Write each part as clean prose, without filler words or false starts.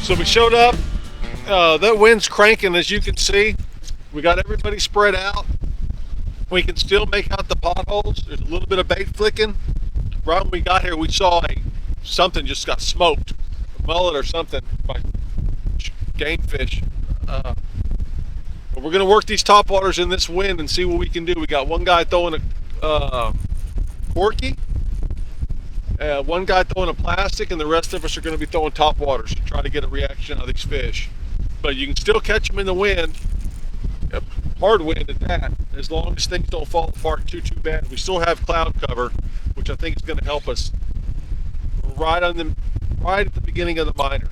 So we showed up. That wind's cranking, as you can see. We got everybody spread out. We can still make out the potholes. There's a little bit of bait flicking. Right when we got here, we saw something just got smoked, a mullet or something by game fish. But we're gonna work these topwaters in this wind and see what we can do. We got one guy throwing a corky, one guy throwing a plastic, and the rest of us are gonna be throwing topwaters to try to get a reaction out of these fish. But you can still catch them in the wind, hard wind at that, as long as things don't fall apart too bad. We still have cloud cover, which I think is going to help us right at the beginning of the minor.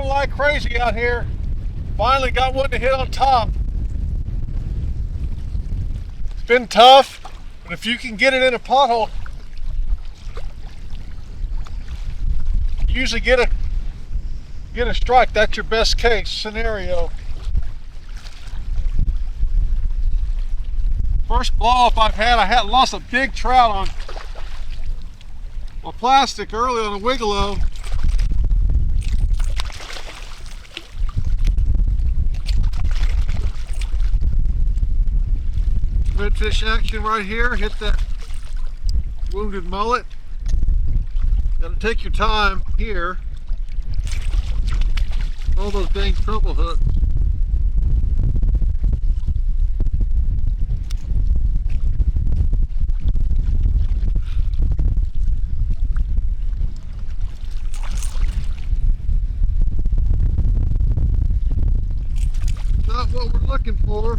Like crazy out here. Finally got one to hit on top. It's been tough, but if you can get it in a pothole, you usually get a strike. That's your best case scenario. First blow up I had lost a big trout on my plastic early on a Wiggler. Redfish action right here. Hit that wounded mullet. Gotta take your time here. All those dang trouble hooks. Not what we're looking for.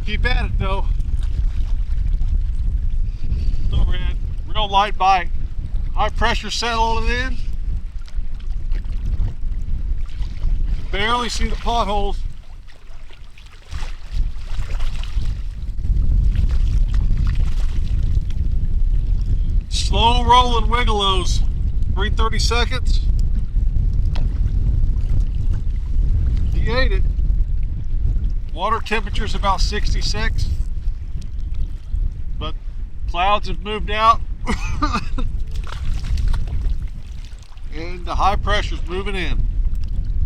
Keep at it though. Still red. Real light bite. High pressure settling in. Barely see the potholes. Slow rolling Wiggelos. 330 seconds. He ate it. Water temperature is about 66, but clouds have moved out and the high pressure is moving in.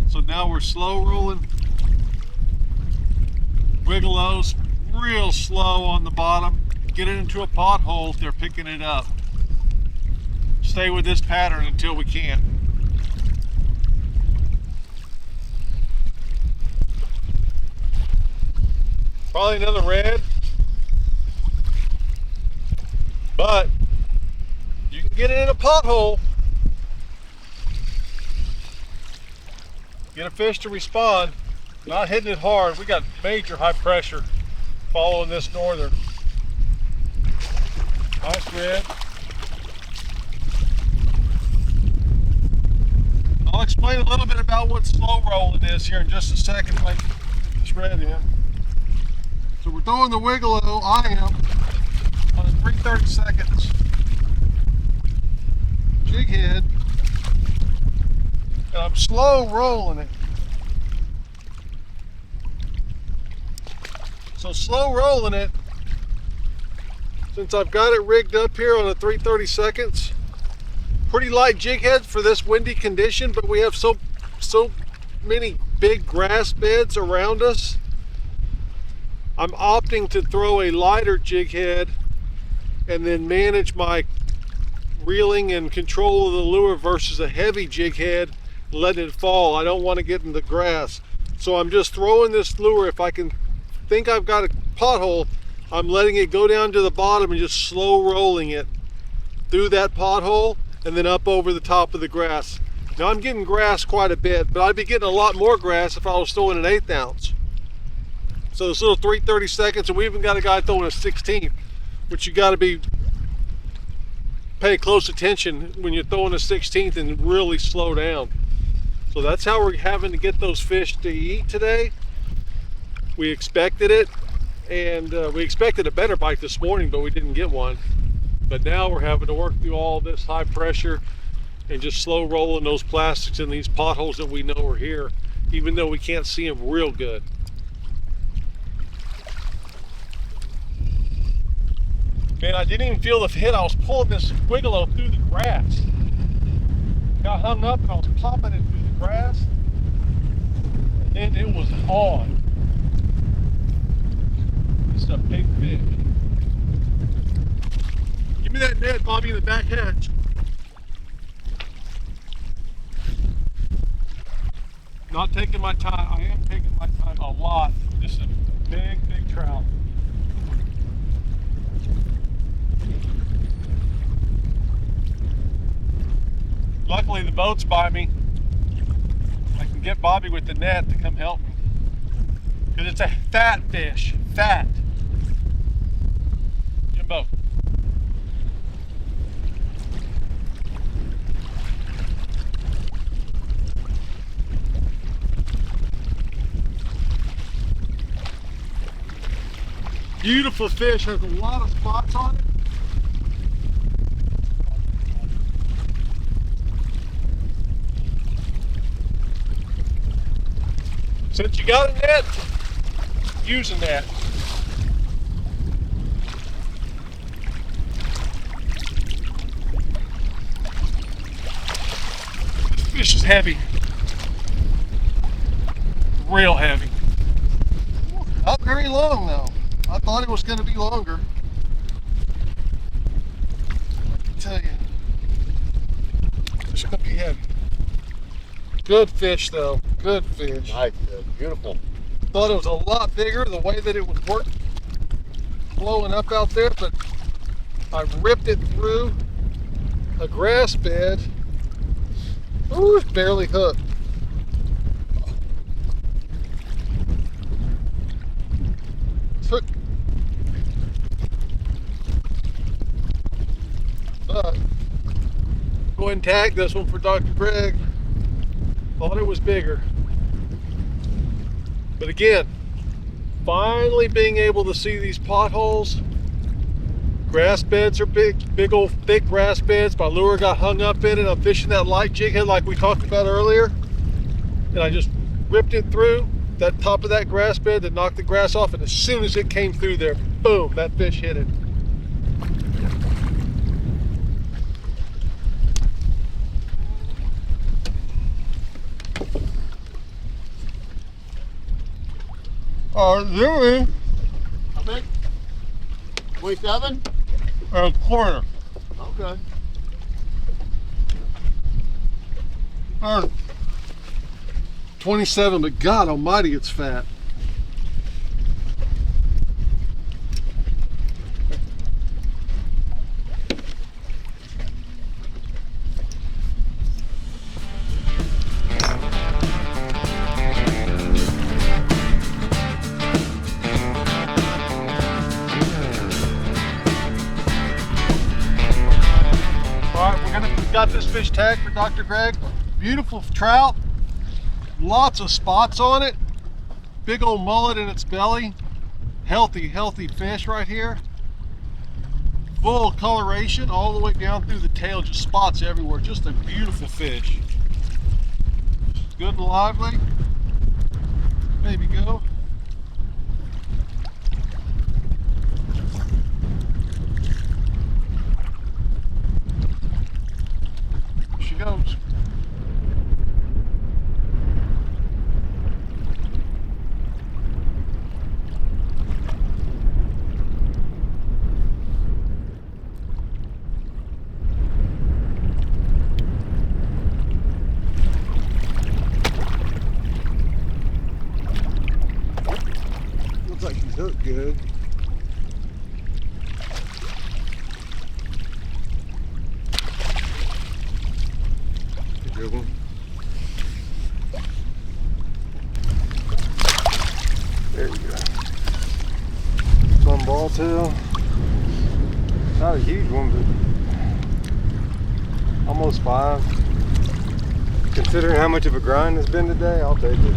So now we're slow rolling Wiggelos, real slow on the bottom. Get it into a pothole if they're picking it up. Stay with this pattern until we can. Probably another red, but you can get it in a pothole. Get a fish to respond. Not hitting it hard. We got major high pressure following this northern. Nice red. I'll explain a little bit about what slow rolling is here in just a second if I get this red in. So we're throwing the Wiggler, I am, on a 330 seconds jig head, and I'm slow rolling it. So slow rolling it, since I've got it rigged up here on a 330 seconds, pretty light jig head for this windy condition, but we have so many big grass beds around us. I'm opting to throw a lighter jig head and then manage my reeling and control of the lure versus a heavy jig head and letting it fall. I don't want to get in the grass. So I'm just throwing this lure. If I can think I've got a pothole, I'm letting it go down to the bottom and just slow rolling it through that pothole and then up over the top of the grass. Now I'm getting grass quite a bit, but I'd be getting a lot more grass if I was throwing an 1/8 ounce. So this little 330 seconds, and we even got a guy throwing a 16th, which you got to pay close attention when you're throwing a 16th and really slow down. So that's how we're having to get those fish to eat today. We expected it. And we expected a better bite this morning, but we didn't get one. But now we're having to work through all this high pressure and just slow rolling those plastics in these potholes that we know are here, even though we can't see them real good. Man, I didn't even feel the hit. I was pulling this squiggalo through the grass. Got hung up and I was popping it through the grass. And then it was on. It's a big fish. Give me that net, Bobby, in the back hatch. Not taking my time. I am taking my time a lot. This is a big, big trout. Luckily the boat's by me. I can get Bobby with the net to come help me. Because it's a fat fish. Fat. Jimbo. Beautiful fish, has a lot of spots on it. Since you got a net, use a net. This fish is heavy. Real heavy. Not very long though. I thought it was going to be longer. I can tell you. It's going to be heavy. Good fish though. Good fish. Nice, beautiful. Thought it was a lot bigger the way that it was blowing up out there, but I ripped it through a grass bed. Ooh, it's barely hooked. Took, but go ahead and tag this one for Dr. Greg. Thought it was bigger. But again, finally being able to see these potholes. Grass beds are big old thick grass beds. My lure got hung up in it. I'm fishing that light jig head like we talked about earlier. And I just ripped it through that top of that grass bed that knocked the grass off. And as soon as it came through there, boom, that fish hit it. Zooming. How big? 27? Quarter. Okay. 27, but God almighty, it's fat. Got this fish tagged for Dr. Greg. Beautiful trout. Lots of spots on it. Big old mullet in its belly. Healthy, healthy fish right here. Full coloration all the way down through the tail. Just spots everywhere. Just a beautiful fish. Good and lively. Maybe go. She goes. Looks like she's hooked good. Good one. There you go. Some ball tail. Not a huge one, but almost 5. Considering how much of a grind it's been today, I'll take it.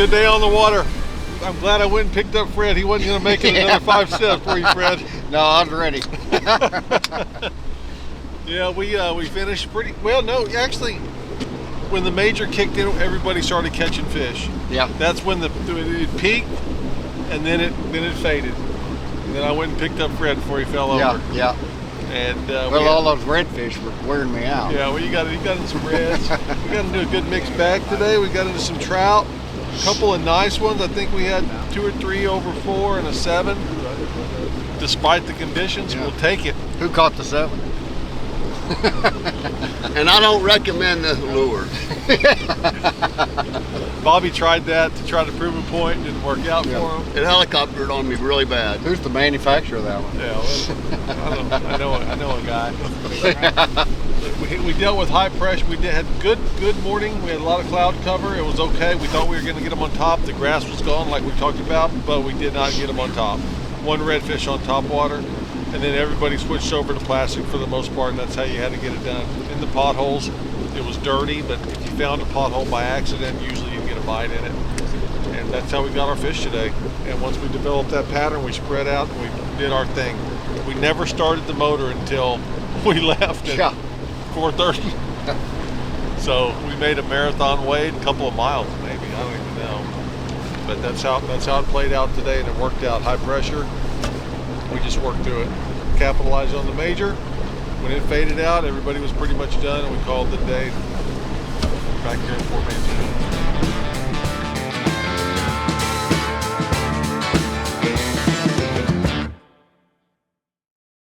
good day on the water. I'm glad I went and picked up Fred. He wasn't going to make it another 5 steps for you, Fred. No, I was ready. Yeah, we finished pretty well. No, actually, when the major kicked in, everybody started catching fish. Yeah. That's when it peaked, and then it faded. And then I went and picked up Fred before he fell over. Yeah. And Well, all those redfish were wearing me out. yeah, well, you got into some reds. We got into a good mixed bag today. We got into some trout, a couple of nice ones. I think we had 2 or 3 over 4 and a 7. Despite the conditions, Yeah. we'll take it. Who caught the 7? And I don't recommend the lure. Bobby tried that to try to prove a point. Didn't work out for him. It helicoptered on me really bad. Who's the manufacturer of that one? Yeah, well, I know a guy. We dealt with high pressure. We had good morning. We had a lot of cloud cover. It was okay. We thought we were going to get them on top. The grass was gone, like we talked about, but we did not get them on top. 1 redfish on top water, and then everybody switched over to plastic for the most part, and that's how you had to get it done. In the potholes, it was dirty, but if you found a pothole by accident, usually you get a bite in it. And that's how we got our fish today. And once we developed that pattern, we spread out and we did our thing. We never started the motor until we left at 4:30. So we made a marathon wade, a couple of miles maybe, I don't even know. But that's how it played out today, and it worked out. High pressure, we just worked through it. Capitalized on the major. When it faded out, everybody was pretty much done, and we called the day back here in Fort Manson.